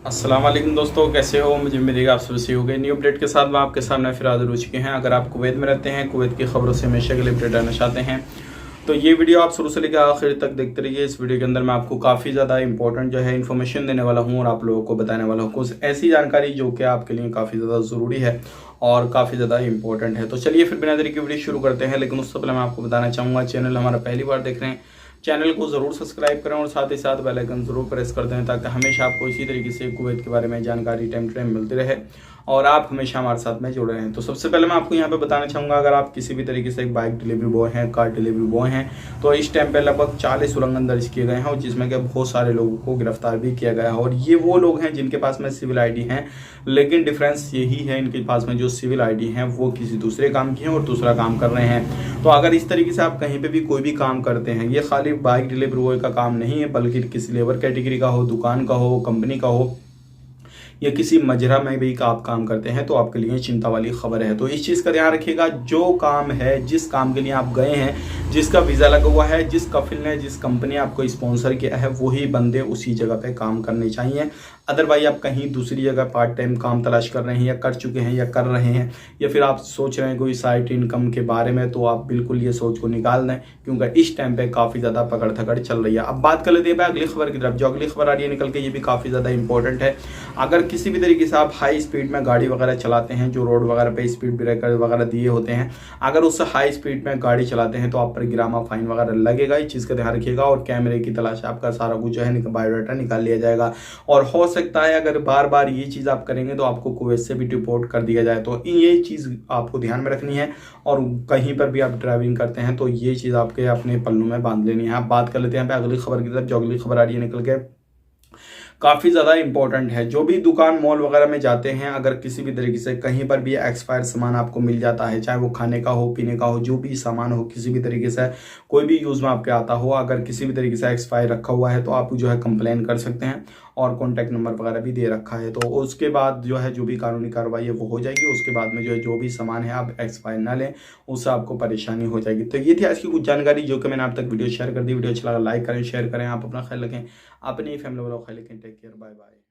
अस्सलाम वालेकुम दोस्तों, कैसे हो? मुझे उम्मीद आप सब सही हो गए। न्यू अपडेट के साथ मैं आपके सामने फिर हाजिर हो चुके हैं। अगर आप कुवैत में रहते हैं, कुवैत की खबरों से हमेशा के लिए अपडेट रहना चाहते हैं तो ये वीडियो आप शुरू से लेकर आखिर तक देखते रहिए। इस वीडियो के अंदर मैं आपको काफ़ी ज़्यादा इंपॉर्टेंट जो है इन्फॉर्मेशन देने वाला हूँ और आप लोगों को बताने वाला हूँ कुछ ऐसी जानकारी जो कि आपके लिए काफ़ी ज़्यादा ज़रूरी है और काफ़ी ज़्यादा इंपॉर्टेंट है। तो चलिए फिर बिना देरी की वीडियो शुरू करते हैं। लेकिन उससे पहले मैं आपको बताना चाहूँगा, चैनल हमारा पहली बार देख रहे हैं, चैनल को ज़रूर सब्सक्राइब करें और साथ ही साथ बेल आइकन ज़रूर प्रेस कर दें ताकि हमेशा आपको इसी तरीके से कुवैत के बारे में जानकारी टाइम टू टाइम मिलती रहे और आप हमेशा हमारे साथ में जुड़े रहें। तो सबसे पहले मैं आपको यहाँ पे बताना चाहूँगा, अगर आप किसी भी तरीके से एक बाइक डिलीवरी बॉय हैं, कार डिलीवरी बॉय हैं, तो इस टाइम पे लगभग 40 उल्लंघन दर्ज किए गए हैं और जिसमें कि बहुत सारे लोगों को गिरफ्तार भी किया गया है। और ये वो लोग हैं जिनके पास में सिविल आईडी हैं, लेकिन डिफरेंस यही है इनके पास में जो सिविल आईडी हैं वो किसी दूसरे काम की हैं और दूसरा काम कर रहे हैं। तो अगर इस तरीके से आप कहीं पे भी कोई भी काम करते हैं, ये खाली बाइक डिलीवरी बॉय का काम नहीं है, बल्कि किसी लेबर कैटेगरी का हो, दुकान का हो, कंपनी का हो या किसी मजरा में भी आप काम करते हैं, तो आपके लिए चिंता वाली खबर है। तो इस चीज़ का ध्यान रखिएगा, जो काम है, जिस काम के लिए आप गए हैं, जिसका वीज़ा लगा हुआ है, जिस कफिल ने, जिस कंपनी ने आपको स्पॉन्सर किया है, वही बंदे उसी जगह पे काम करने चाहिए। अदरवाइज आप कहीं दूसरी जगह पार्ट टाइम काम तलाश कर रहे हैं या कर चुके हैं या कर रहे हैं या फिर आप सोच रहे हैं कोई साइड इनकम के बारे में, तो आप बिल्कुल ये सोच को निकाल दें, क्योंकि इस टाइम पे काफ़ी ज़्यादा पकड़ धकड़ चल रही है। अब बात कर लेते हैं अगली खबर की तरफ। जो अगली खबर आ रही है निकल के, ये भी काफ़ी ज़्यादा इंपॉर्टेंट है। अगर किसी भी तरीके से आप हाई स्पीड में गाड़ी वगैरह चलाते हैं, जो रोड वगैरह पे स्पीड ब्रेकर वगैरह दिए होते हैं, अगर उससे हाई स्पीड में गाड़ी चलाते हैं तो आप पर गिरामा फाइन वगैरह लगेगा। इस चीज़ का ध्यान रखिएगा और कैमरे की तलाश आपका सारा कुछ जो है बायोडाटा निकाल लिया जाएगा। और हो सकता है अगर बार बार ये चीज़ आप करेंगे तो आपको कुवैत से भी डिपोर्ट कर दिया जाए। तो ये चीज़ आपको ध्यान में रखनी है और कहीं पर भी आप ड्राइविंग करते हैं तो ये चीज़ आपके अपने पल्लू में बांध लेनी है। आप बात कर लेते हैं अगली खबर की तरफ। जो अगली खबर आ रही है निकल के, काफ़ी ज़्यादा इंपॉर्टेंट है। जो भी दुकान मॉल वगैरह में जाते हैं, अगर किसी भी तरीके से कहीं पर भी एक्सपायर सामान आपको मिल जाता है, चाहे वो खाने का हो, पीने का हो, जो भी सामान हो, किसी भी तरीके से कोई भी यूज़ में आपके आता हो, अगर किसी भी तरीके से एक्सपायर रखा हुआ है तो आप जो है कंप्लेन कर सकते हैं और कॉन्टैक्ट नंबर वगैरह भी दे रखा है। तो उसके बाद जो है जो भी कानूनी कार्रवाई है वो हो जाएगी। उसके बाद में जो है जो भी सामान है आप एक्सपायर ना लें, उससे आपको परेशानी हो जाएगी। तो ये थी आज की कुछ जानकारी जो कि मैंने आप तक वीडियो शेयर कर दी। वीडियो अच्छा लगा लाइक करें, शेयर करें, आप अपना ख्याल रखें, अपनी फैमिली वालों का ख्याल रखें। Take care, bye bye.